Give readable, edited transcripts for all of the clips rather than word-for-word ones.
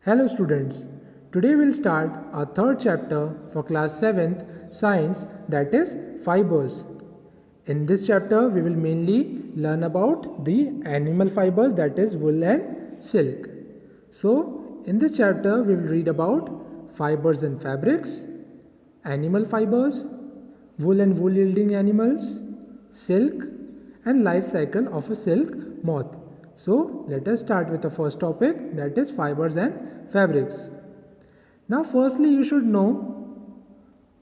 Hello students, today we'll start our third chapter for class 7th science, that is fibers. In this chapter we will mainly learn about the animal fibers, that is wool and silk. So in this chapter we will read about fibers and fabrics, animal fibers, wool and wool yielding animals, silk and life cycle of a silk moth. So let us start with the first topic, that is fibers and fabrics. Now firstly you should know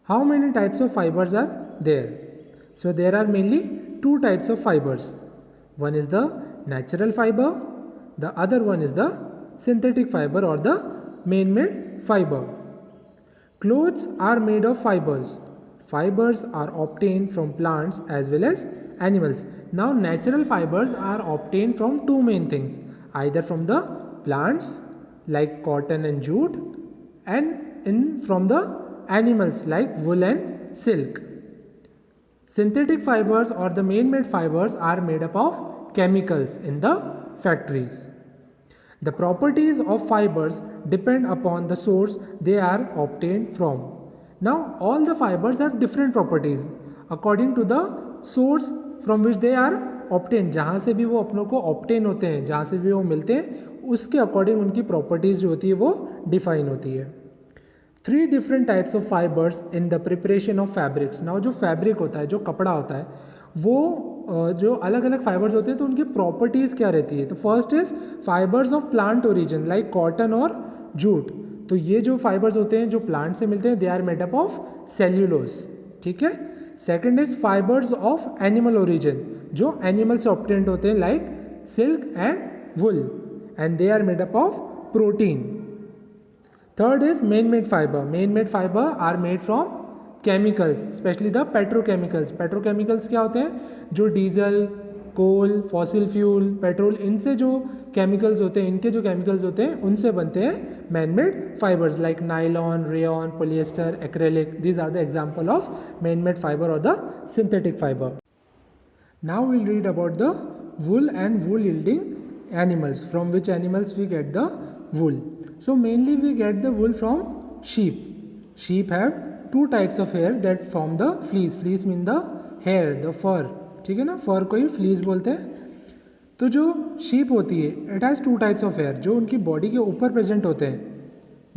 how many types of fibers are there. So there are mainly two types of fibers. One is the natural fiber, the other one is the synthetic fiber or the man-made fiber. Clothes are made of fibers. Fibers are obtained from plants as well as animals. Now natural fibers are obtained from two main things, either from the plants like cotton and jute and from the animals like wool and silk. Synthetic fibers or the man-made fibers are made up of chemicals in the factories. The properties of fibers depend upon the source they are obtained from. Now all the fibers have different properties according to the source from which they are obtained. जहाँ से भी वो अपनों को obtain होते हैं, जहाँ से भी वो मिलते हैं, उसके according उनकी properties जो होती है वो define होती है. Three different types of fibers in the preparation of fabrics. Now जो fabric होता है, जो कपड़ा होता है, वो जो अलग अलग फाइबर्स होते हैं तो उनकी प्रॉपर्टीज़ क्या रहती है. तो first is fibres of plant origin like cotton और जूट. तो ये जो फाइबर्स होते हैं जो प्लांट से मिलते हैं they are made up of cellulose. ठीक है. Second is fibres of animal origin, जो एनिमल से ऑब्टेन्ड होते हैं like silk and wool and they are made up of protein. Third is man made fibre. Man made fibre are made from chemicals, specially the petrochemicals. Petrochemicals क्या होते हैं? जो diesel, coal, fossil fuel, petrol, इनसे जो chemicals होते हैं, इनके जो केमिकल्स होते हैं उनसे बनते हैं man made fibres like nylon, rayon, polyester, acrylic. These are the example of man made fibre और the synthetic fibre. Now will read about the wool and wool yielding animals. From which animals we get the wool? So mainly we get the wool from sheep. Sheep have two types of hair that form the fleece. Fleece mean the hair, the fur. ठीक है ना, फर को ही fleece बोलते हैं. तो जो sheep होती है it has two types of hair जो उनकी बॉडी के ऊपर प्रेजेंट होते हैं.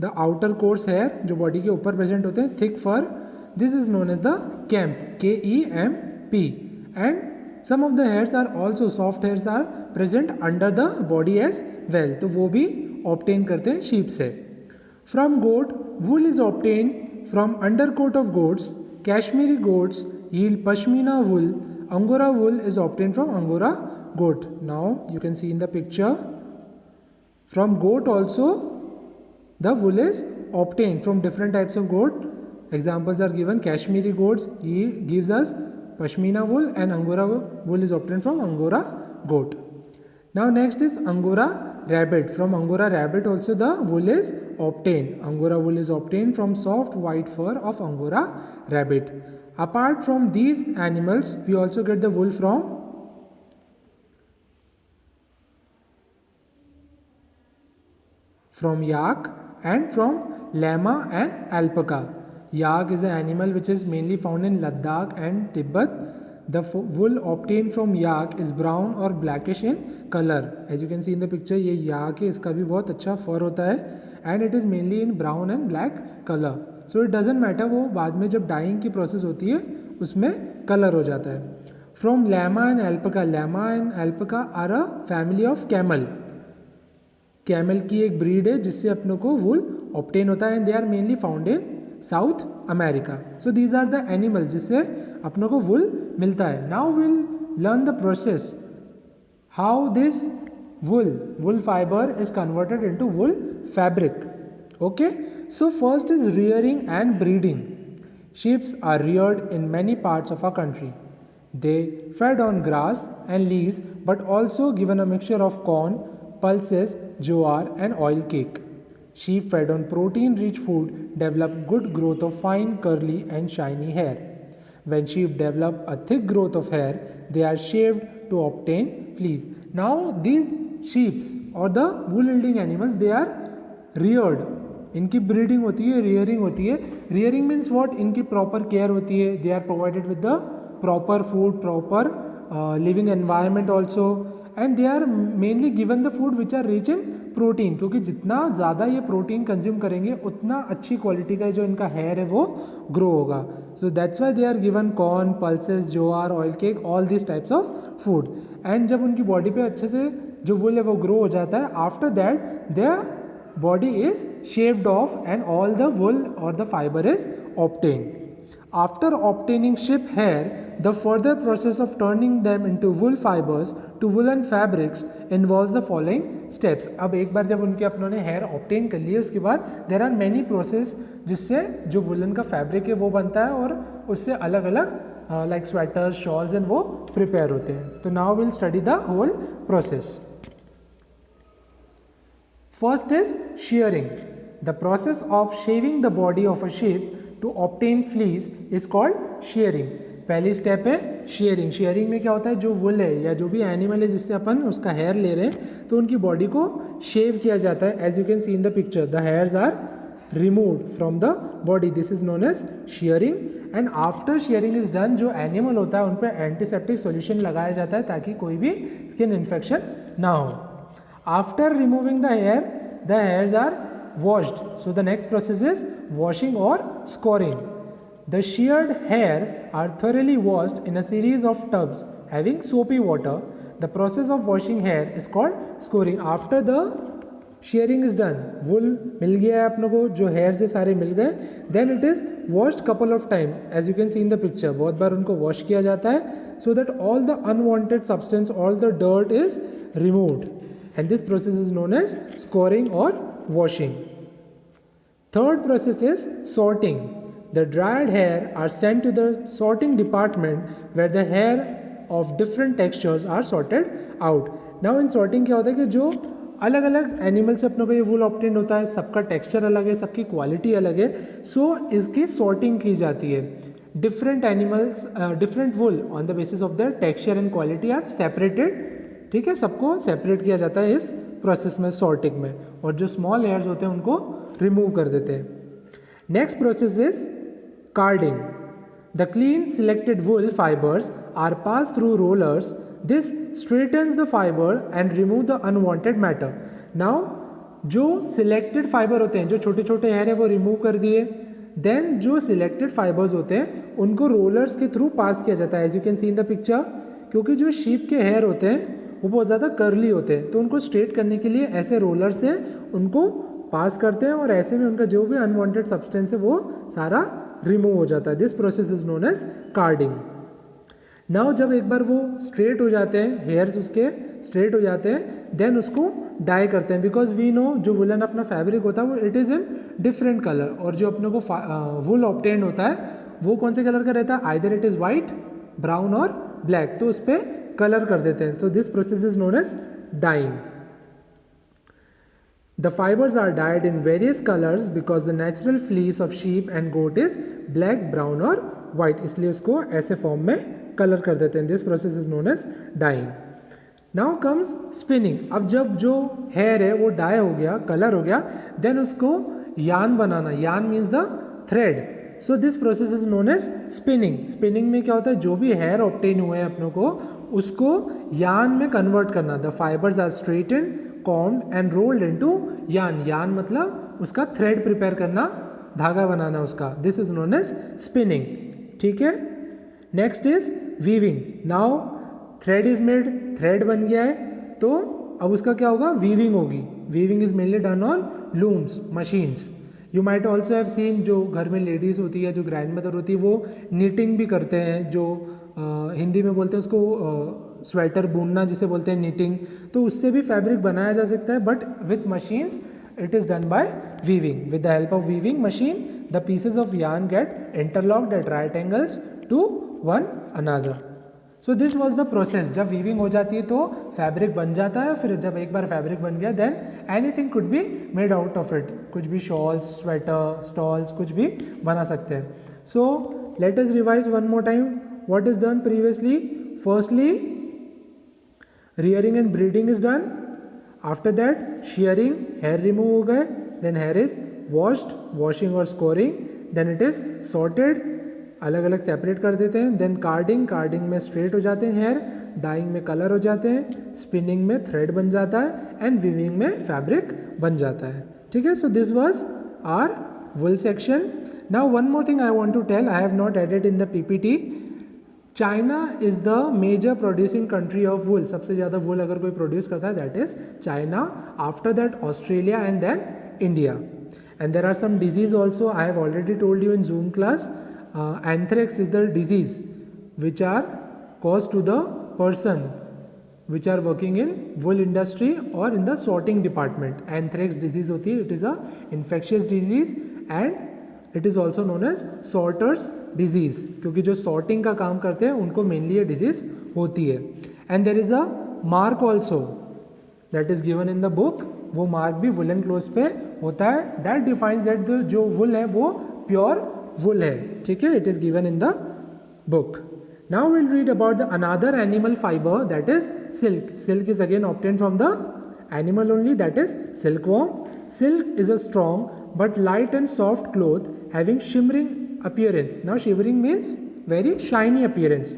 द आउटर कोर्स हेयर जो बॉडी के ऊपर प्रेजेंट होते हैं, thick fur, this is known as the kemp, KEMP. And some of the hairs are also soft hairs are present under the body as well. तो वो भी obtain करते हैं शीप से. From goat wool is obtain from undercoat of goats. Kashmiri goats yield pashmina wool. Angora wool is obtained from Angora goat. Now you can see in the picture. From goat also the wool is obtained from different types of goat. Examples are given. Kashmiri goats gives us pashmina wool and Angora wool is obtained from Angora goat. Now next is Angora rabbit. From Angora rabbit also the wool is obtained. Angora wool is obtained from soft white fur of Angora rabbit. Apart from these animals, we also get the wool from yak and from llama and alpaca. Yak is an animal which is mainly found in Ladakh and Tibet. The wool obtained from yak is brown or blackish in color. As you can see in the picture, ये yak है, इसका भी बहुत अच्छा फर होता है and it is mainly in brown and black color. So it doesn't matter, वो बाद में जब dyeing की process होती है उसमें color हो जाता है. From llama and alpaca. Llama and alpaca are a family of camel. Camel की एक breed है जिससे अपनों को wool obtain होता है and they are mainly found in South America. So these are the animal जिससे अपनों को वुल मिलता है. Now will learn the process how this wool fibre is converted into wool fabric. Okay, so first is rearing and breeding. Sheeps are reared in many parts of our country. They fed on grass and leaves but also given a mixture of corn, pulses, jowar and oil cake. Sheep fed on protein-rich food develop good growth of fine, curly and shiny hair. When sheep develop a thick growth of hair, they are shaved to obtain fleece. Now these sheep or the wool-yielding animals, they are reared, इनकी breeding होती है, rearing होती है. Rearing means what, इनकी proper care होती है. They are provided with the proper food, proper living environment also, and they are mainly given the food which are rich in protein, क्योंकि जितना ज़्यादा ये प्रोटीन कंज्यूम करेंगे उतना अच्छी क्वालिटी का जो इनका हेयर है वो ग्रो होगा. So that's why they are given corn, pulses, jowar, oil cake, all this types of food. And जब उनकी बॉडी पे अच्छे से जो वुल है वो ग्रो हो जाता है, after that there body is shaved off and all the wool or the fiber is obtained. After obtaining sheep hair, the further process of turning them into wool fibers to woolen fabrics involves the following steps. अब एक बार जब उनके अपनों ने hair obtain कर लिए, उसके बाद देर आर मैनी प्रोसेस जिससे जो वुलन का फैब्रिक है वो बनता है और उससे अलग अलग लाइक स्वेटर्स, शॉल्स एंड वो प्रिपेयर होते हैं. तो now will study the whole process. First is shearing. The process of shaving the body of a sheep to obtain fleece is called shearing. पहली स्टेप है शेयरिंग. शेयरिंग में क्या होता है, जो वुल है या जो भी एनिमल है जिससे अपन उसका हेयर ले रहे हैं, तो उनकी बॉडी को शेव किया जाता है. As you can see in the picture, the hairs are removed from the body. This is known as shearing. And after shearing is done, जो एनिमल होता है उन पर एंटीसेप्टिक सॉल्यूशन लगाया जाता है ताकि कोई भी स्किन इन्फेक्शन ना हो. After removing the hairs are washed. So the next process is washing or scoring. The sheared hair are thoroughly washed in a series of tubs having soapy water. The process of washing hair is called scoring. After the shearing is done, wool मिल गया है अपनों को, जो hairs है सारे मिल गए, then it is washed couple of times. As you can see in the picture, बहुत बार उनको wash किया जाता है so that all the unwanted substance, all the dirt is removed. And this process is known as scoring or washing. Third process is sorting. The dried hair are sent to the sorting department where the hair of different textures are sorted out. Now in sorting क्या होता है कि जो अलग अलग animal से अपनों को ये वूल ऑब्टेन होता है, सबका टेक्सचर अलग है, सबकी क्वालिटी अलग है. सो इसकी सॉर्टिंग की जाती है. Different animals, different wool on the basis of the texture and quality are separated. ठीक है, सबको सेपरेट किया जाता है इस प्रोसेस में, सॉर्टिंग में, और जो स्मॉल हेयर्स होते हैं उनको रिमूव कर देते हैं. Next process is carding. The clean selected wool fibres are pass through rollers. This straightens the fibre and remove the unwanted matter. Now जो सिलेक्टेड फाइबर होते हैं, जो छोटे छोटे हेयर है वो रिमूव कर दिए. देन जो सिलेक्टेड फाइबर्स होते हैं उनको रोलर्स के थ्रू पास किया जाता है. As you can see in the picture, क्योंकि जो शीप के हेयर होते हैं वो बहुत ज़्यादा कर्ली होते हैं, तो उनको स्ट्रेट करने के लिए ऐसे रोलर से उनको पास करते हैं और ऐसे में उनका जो भी अनवांटेड सब्सटेंस है वो सारा रिमूव हो जाता है. This process is known as carding. Now जब एक बार वो स्ट्रेट हो जाते हैं, हेयर्स उसके स्ट्रेट हो जाते हैं, देन उसको डाई करते हैं. बिकॉज वी नो जो वुलन अपना फैब्रिक होता है वो it is in different colour, और जो अपने को वुल ऑब्टेन होता है वो कौन से कलर का रहता है, either it is white, brown और ब्लैक, तो उस पर कलर कर देते हैं. तो this process is known as dyeing. The fibres are dyed in various colours because the natural fleece of sheep and goat is black, brown और white, इसलिए उसको ऐसे फॉर्म में कलर कर देते हैं. This process is known as dyeing. Now comes spinning. अब जब जो हेयर है वो डाई हो गया, कलर हो गया, देन उसको यान बनाना. Yarn means the thread. So this process is known as spinning. Spinning में क्या होता है, जो भी हेयर ऑब्टेन हुए हैं अपनों को उसको यान में कन्वर्ट करना. The fibres are straightened, combed and rolled into yarn. Yarn मतलब उसका थ्रेड प्रिपेयर करना, धागा बनाना उसका. This is known as spinning. ठीक है. Next is weaving. Now thread is made, thread बन गया है, तो अब उसका क्या होगा, वीविंग होगी. Weaving is mainly done on looms, machines. You might also have seen, जो घर में लेडीज़ होती है, जो ग्रैंड मदर होती है, वो नीटिंग भी करते हैं. जो हिंदी में बोलते हैं उसको स्वेटर बुनना जिसे बोलते हैं, नीटिंग. तो उससे भी फैब्रिक बनाया जा सकता है, but with machines it is done by weaving. With the help of weaving machine, the pieces of yarn get interlocked at right angles to one another. So this was the process. जब weaving हो जाती है तो fabric बन जाता है. फिर जब एक बार फैब्रिक बन गया, then anything could be made out of it. कुछ भी shawls, sweater, stalls, कुछ भी बना सकते हैं. So let us revise one more time what is done previously. Firstly, rearing and breeding is done. After that shearing, hair remove हो गए. Then hair is washed, washing और scouring, then it is sorted, अलग अलग separate कर देते हैं, then carding, carding में straight हो जाते हैं हेयर, डाइंग में कलर हो जाते हैं, स्पिनिंग में थ्रेड बन जाता है, एंड वीविंग में फैब्रिक बन जाता है. ठीक है, so this was our wool section. Now one more thing I want to tell, I have not added in the PPT. China is the major producing country of wool. सबसे ज़्यादा wool अगर कोई produce करता है that is China, after that Australia and then India. And there are some disease also, I have already told you in Zoom class. Anthrax is the disease which are cause to the person which are working in wool industry or in the sorting department. Anthrax disease होती है, it is a infectious disease and it is also known as sorters disease, क्योंकि जो sorting का काम करते हैं उनको mainly ये disease होती है. And there is a mark also that is given in the book. वो mark भी woolen clothes पे होता है, that defines that जो wool है वो pure wool है. ठीक है, it is given in the book. Now we'll read about the another animal fiber, that is silk. Silk is again obtained from the animal only, that is silkworm. Silk is a strong but light and soft cloth having shimmering appearance. Now shimmering means very shiny appearance.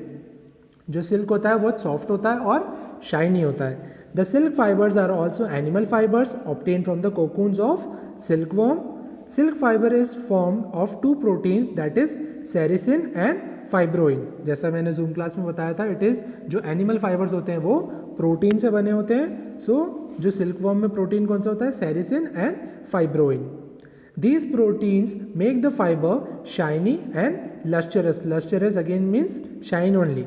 जो silk होता है बहुत soft होता है और shiny होता है. The silk fibers are also animal fibers obtained from the cocoons of silkworm. Silk fiber is formed of two proteins, that is sericin and fibroin. जैसा मैंने जूम क्लास में बताया था, इट इज़ जो एनिमल फाइबर्स होते हैं वो protein से बने होते हैं. सो जो सिल्कवॉर्म में प्रोटीन कौन सा होता है? Sericin and fibroin. These proteins make the fibre shiny and lustrous. Lustrous again means shine only.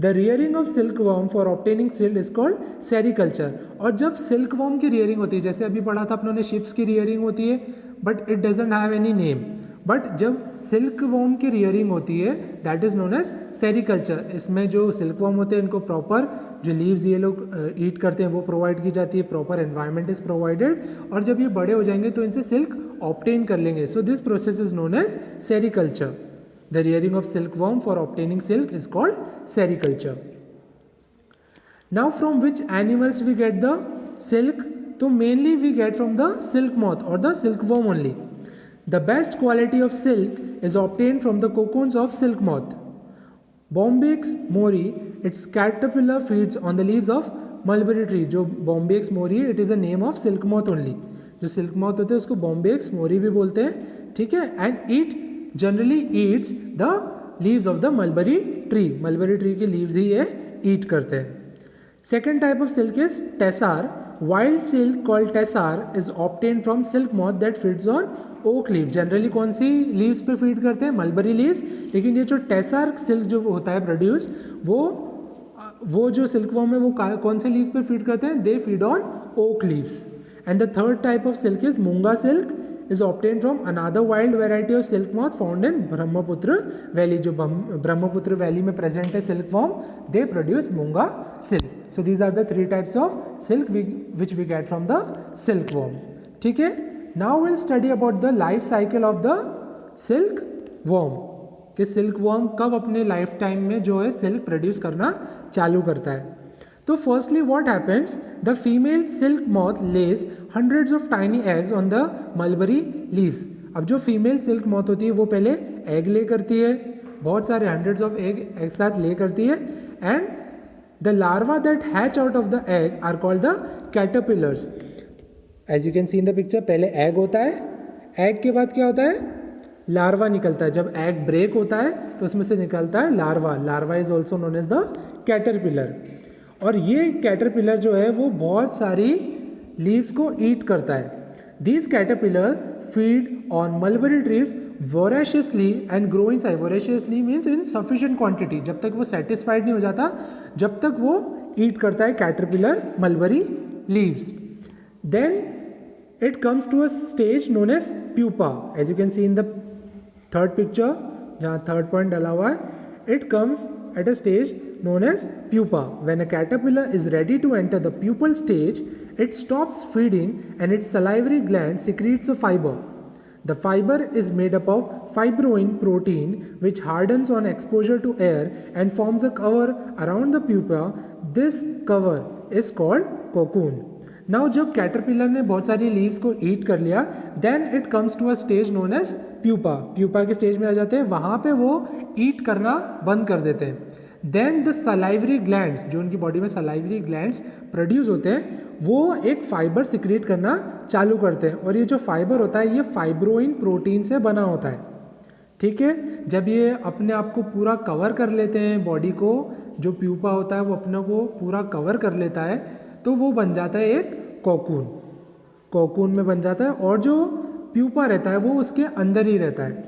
The rearing of silkworm for obtaining silk is called sericulture. और जब सिल्कवॉर्म की रियरिंग होती है, जैसे अभी पढ़ा था अपनों ने शिप्स की रियरिंग होती है, but it doesn't have any name. But जब सिल्कवॉर्म की रियरिंग होती है that is known as sericulture. इसमें जो सिल्कवॉर्म होते हैं इनको प्रॉपर जो लीव्स ये लोग ईट करते हैं वो प्रोवाइड की जाती है, प्रॉपर एनवायरनमेंट इज प्रोवाइडेड, और जब ये बड़े हो जाएंगे तो इनसे सिल्क ऑब्टेन कर लेंगे. So this process is known as sericulture. The rearing of silkworm for obtaining silk is called sericulture. Now from which animals we get the silk? तो mainly we get from the silk moth और the silkworm only. The best quality of silk is obtained from the cocoons of silk moth. Bombyx mori, its caterpillar feeds on the leaves of mulberry tree. जो Bombyx mori है, it is a name of silk moth only. जो silk moth होते हैं उसको Bombyx mori भी बोलते हैं. ठीक है, and it generally eats the leaves of the mulberry tree. Mulberry tree के leaves ही ये eat करते हैं. Second type of silk is tessar. Wild silk called tessar is obtained from silk moth that feeds on oak leaf. Generally कौन सी leaves पे feed करते हैं? Mulberry leaves. लेकिन ये जो टेसार सिल्क जो होता है प्रोड्यूस, वो जो सिल्कवॉर्म है वो कौन से लीव्स पे फीड करते हैं? They feed on okay leaves. And the third type of silk is मूंगा silk, is obtained from another wild variety of silk moth found in Brahmaputra Valley. जो ब्रह्मपुत्र वैली में प्रेजेंट है silkworm, they produce muga silk. So these are the three types of silk which we get from the silkworm. ठीक है, now will study about the life cycle of the silkworm, कि silkworm कब अपने life time में जो है silk produce करना चालू करता है. तो firstly what happens, the female silk moth lays hundreds of tiny eggs on the mulberry leaves. अब जो फीमेल सिल्क मॉथ होती है वो पहले एग ले करती है, बहुत सारे हंड्रेड्स ऑफ एग एक साथ ले करती है, and the larva that hatch out of the egg are called the caterpillars. As you can see in the picture, पहले एग होता है, एग के बाद क्या होता है? लार्वा निकलता है. जब एग ब्रेक होता है तो उसमें से निकलता है larva. Larva is also known as the caterpillar. और ये कैटरपिलर जो है वो बहुत सारी लीव्स को ईट करता है. These caterpillar feed on mulberry trees voraciously and grow in size. Voraciously means in sufficient quantity. जब तक वो सेटिस्फाइड नहीं हो जाता, जब तक वो ईट करता है caterpillar mulberry leaves. Then it comes to a stage known as pupa. As you can see in the third picture, जहाँ third point डाला हुआ है, it comes at a stage known as pupa. When a caterpillar is ready to enter the pupal stage, it stops feeding and its salivary gland secretes a fiber. The fiber is made up of fibroin protein which hardens on exposure to air and forms a cover around the pupa. This cover is called cocoon. Now जब caterpillar ने बहुत सारी leaves को eat कर लिया, then it comes to a stage known as pupa. Pupa के stage में आ जाते हैं, वहाँ पे वो ईट करना बंद कर देते हैं. देन द सलाइवरी ग्लैंड्स, जो उनकी बॉडी में सलाइवरी ग्लैंड्स प्रोड्यूस होते हैं, वो एक फाइबर सिक्रिएट करना चालू करते हैं. और ये जो फाइबर होता है ये फाइब्रोइन प्रोटीन से बना होता है. ठीक है, जब ये अपने आप को पूरा कवर कर लेते हैं, बॉडी को, जो प्यूपा होता है वो अपने को पूरा कवर कर लेता है, तो वो बन जाता है एक कोकून. कोकून में बन जाता है और जो प्यूपा रहता है वो उसके अंदर ही रहता है.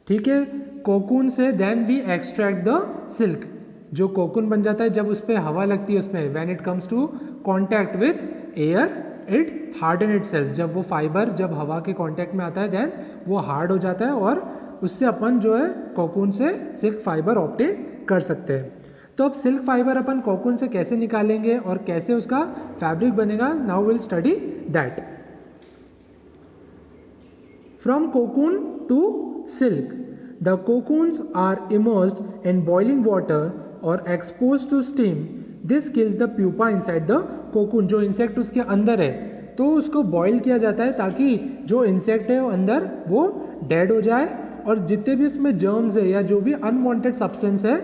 ठीक है, कोकून से then we extract the silk. जो कोकून बन जाता है जब उस पर हवा लगती है, उसमें when it comes to contact with air it harden itself. जब वो फाइबर जब हवा के कॉन्टैक्ट में आता है देन वो हार्ड हो जाता है और उससे अपन जो है कोकून से सिल्क फाइबर ऑब्टेन कर सकते हैं. तो अब सिल्क फाइबर अपन कोकून से कैसे निकालेंगे और कैसे उसका फैब्रिक बनेगा, now will study that. From cocoon to silk, the cocoons are immersed in boiling water और expose to steam. This kills the pupa inside the cocoon. जो इंसेक्ट उसके अंदर है तो उसको बॉईल किया जाता है ताकि जो इंसेक्ट है वो अंदर वो डेड हो जाए और जितने भी उसमें जर्म्स है या जो भी अनवांटेड सब्सटेंस है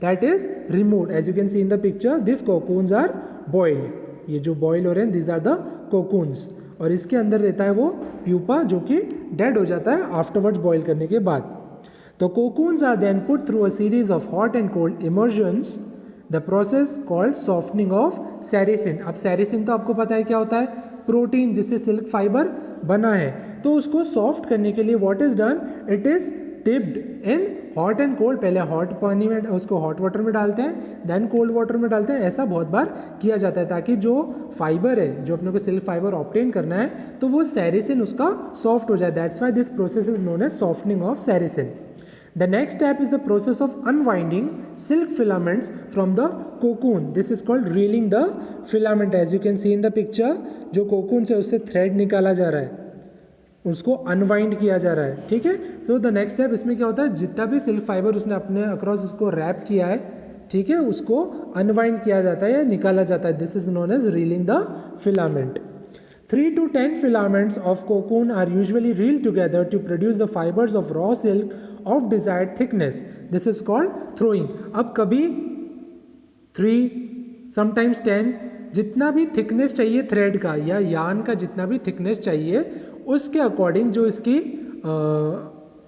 that is removed. As you can see in the picture this cocoons are boiled. ये जो बॉयल हो रहे हैं दिस आर द कोकून्स और इसके अंदर रहता है वो प्यूपा जो कि डेड हो जाता है आफ्टरवर्ड्स बॉयल करने के बाद. The cocoons are then put through a series of hot and cold immersions. The process called softening of sericin. अब sericin तो आपको पता है क्या होता है, प्रोटीन जिससे सिल्क फाइबर बना है. तो उसको सॉफ्ट करने के लिए what is done, it is dipped in hot and cold. पहले हॉट पानी में उसको हॉट वाटर में डालते हैं, देन कोल्ड वाटर में डालते हैं. ऐसा बहुत बार किया जाता है ताकि जो फाइबर है, जो अपने को सिल्क फाइबर ऑब्टेन करना है, तो वो सेरिसिन उसका सॉफ्ट हो जाए. That's why this process is known as softening of sericin. The next step is the process of unwinding silk filaments from the cocoon. This is called reeling the filament. As you can see in the picture, जो cocoon से उससे thread निकाला जा रहा है, उसको unwind किया जा रहा है. ठीक है, सो द नेक्स्ट स्टेप इसमें क्या होता है, जितना भी सिल्क फाइबर उसने अपने अक्रॉस उसको रैप किया है, ठीक है, उसको अनवाइंड किया जाता है या निकाला जाता है. This is known as reeling the filament. 3 to 10 filaments of cocoon are usually reeled together to produce the fibers of raw silk of desired thickness. This is called throwing. अब कभी 3 sometimes 10 जितना भी थिकनेस चाहिए thread का या यान का जितना भी थिकनेस चाहिए उसके अकॉर्डिंग जो इसकी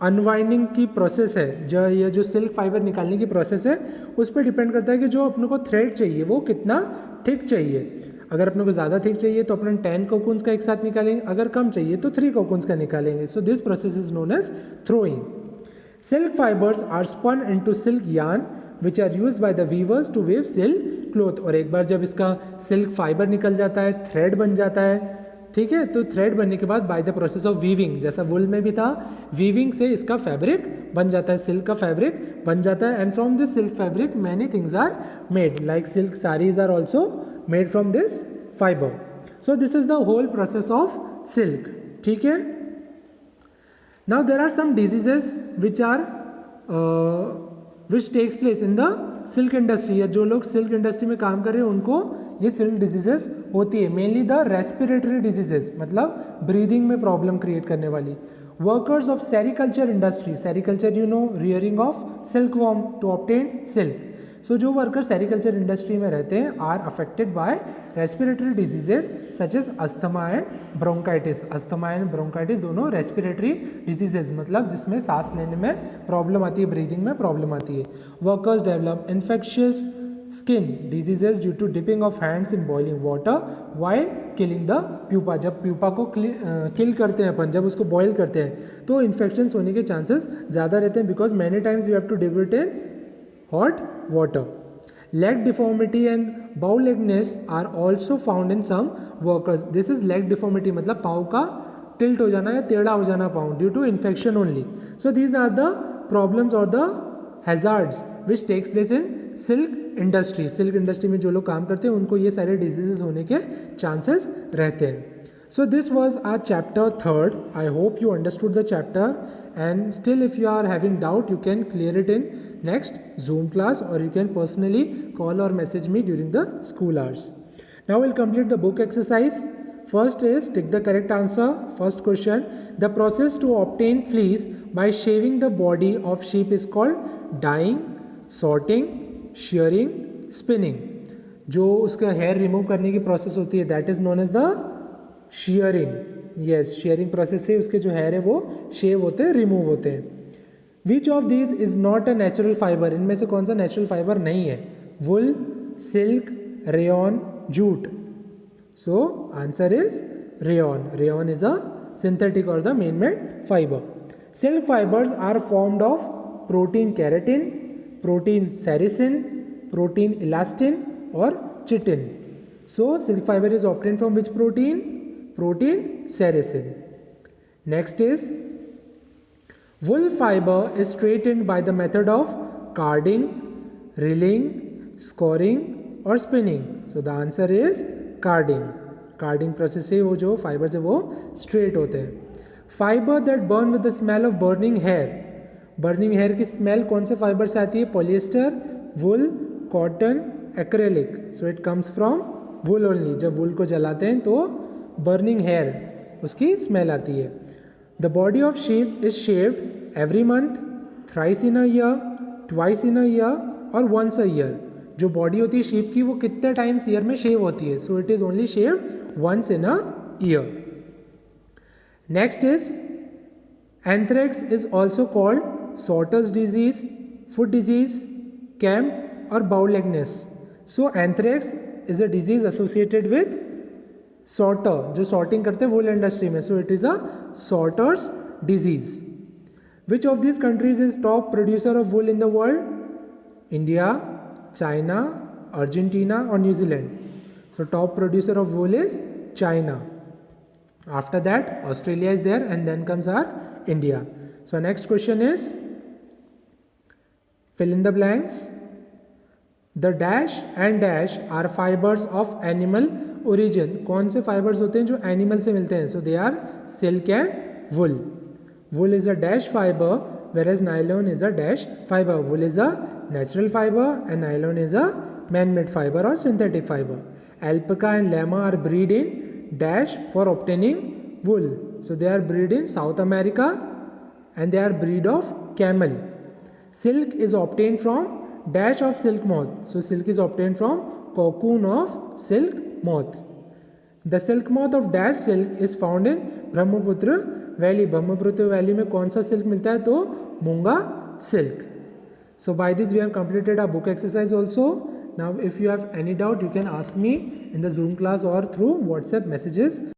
अनवाइंडिंग की प्रोसेस है, जो ये जो सिल्क फाइबर निकालने की प्रोसेस है, उस पर डिपेंड करता है कि जो अपने को थ्रेड चाहिए वो कितना थिक चाहिए. अगर अपने को ज़्यादा थिक चाहिए तो अपन 10 कोकून्स का एक साथ निकालेंगे, अगर कम चाहिए तो 3 कोकून्स का निकालेंगे. So this process is known as throwing. Silk fibres are spun into silk yarn which are used by the weavers to weave silk cloth. और एक बार जब इसका सिल्क फाइबर निकल जाता है, थ्रेड बन जाता है, ठीक है, तो थ्रेड बनने के बाद by the process of weaving, जैसा वुल में भी था, वीविंग से इसका फैब्रिक बन जाता है, सिल्क का फैब्रिक बन जाता है. And from this silk fabric many things are made, like silk saris are also made from this fibre. So this is the whole process of silk. ठीक है, now there are some diseases which takes place in the silk industry. या जो लोग silk industry में काम कर रहे हैं उनको ये सिल्क डिजीजेस होती है. मेनली द रेस्पिरेटरी डिजीजेस, मतलब ब्रीदिंग में प्रॉब्लम क्रिएट करने वाली. Workers of sericulture industry, sericulture you know, rearing of silk worm to obtain silk. So जो वर्कर सेरिकल्चर इंडस्ट्री में रहते हैं are affected by respiratory diseases such as asthma and bronchitis. Asthma and bronchitis दोनों respiratory diseases, मतलब जिसमें सांस लेने में प्रॉब्लम आती है, ब्रीदिंग में प्रॉब्लम आती है. Workers develop infectious skin diseases due to dipping of hands in boiling water while killing the pupa. जब प्यूपा को किल करते हैं अपन, जब उसको बॉयल करते हैं तो इन्फेक्शन होने के चांसेस ज़्यादा रहते हैं, because many times you have to dip it in hot water. Leg deformity and bow-leggedness are also found in some workers. This is leg deformity, मतलब पाँव का tilt हो जाना या टेढ़ा हो जाना पाँव due to infection only. So these are the problems or the hazards which takes place in silk industry. Silk industry में जो लोग काम करते हैं उनको ये सारे diseases होने के chances रहते हैं. So this was our chapter 3rd. I hope you understood the chapter, and still if you are having doubt you can clear it in next Zoom class, or you can personally call or message me during the school hours. Now we'll complete the book exercise. First is tick the correct answer. First question, the process to obtain fleece by shaving the body of sheep is called dyeing, sorting, shearing, spinning. जो उसका hair remove करने की process होती है that is known as the shearing. Yes, shearing process से उसके जो hair है वो शेव होते हैं, रिमूव होते हैं. Which of these is not a natural fibre, इनमें से कौन सा नेचुरल फाइबर नहीं है? Wool, silk, rayon, jute. So answer is rayon. Rayon is a synthetic or the man-made fiber. Silk fibers are formed of protein keratin, protein sericin, protein elastin or chitin. So silk fiber is obtained from which protein? Protein sericin. Next is wool fiber is straightened by the method of carding, rilling, scoring or spinning. So the answer is carding. Carding process से वो जो fibres है वो straight होते हैं. Fibre that burn with the smell of burning hair. Burning hair की smell कौन से फाइबर से आती है? Polyester, wool, cotton, acrylic. So it comes from wool only. जब वुल को जलाते हैं तो बर्निंग हेयर उसकी स्मेल आती है. The body of sheep is shaved every month, thrice in a year, twice in a year और वंस अ ईयर. जो बॉडी होती है शीप की वो कितने टाइम्स ईयर में शेव होती है? So it is only shaved once in a year. Next is anthrax is also called sorter's disease, foot disease, camp और bowlegness. So anthrax is a disease associated with sorter, जो sorting करते हैं wool industry में. So it is a sorter's disease. Which of this countries is top producer of wool in the world? India, China, Argentina or New Zealand? So top producer of wool is China. After that Australia is there and then comes our India. So next question is fill in the blanks. The dash and dash are fibers of animal origin. कौन से fibers होते हैं जो animal से मिलते हैं? So they are silk and wool. Wool is a dash fiber whereas nylon is a dash fiber. Wool is a natural fiber and nylon is a man-made fiber or synthetic fiber. Alpaca and llama are bred in dash for obtaining wool. So they are bred in South America and they are breed of camel. Silk is obtained from dash of silk moth. So silk is obtained from cocoon of silk moth. The silk moth of dash silk is found in Brahmaputra Valley. Brahmaputra Valley में कौन सा silk मिलता है? तो मूंगा silk. So by this we have completed our book exercise also. Now if you have any doubt you can ask me in the Zoom class or through WhatsApp messages.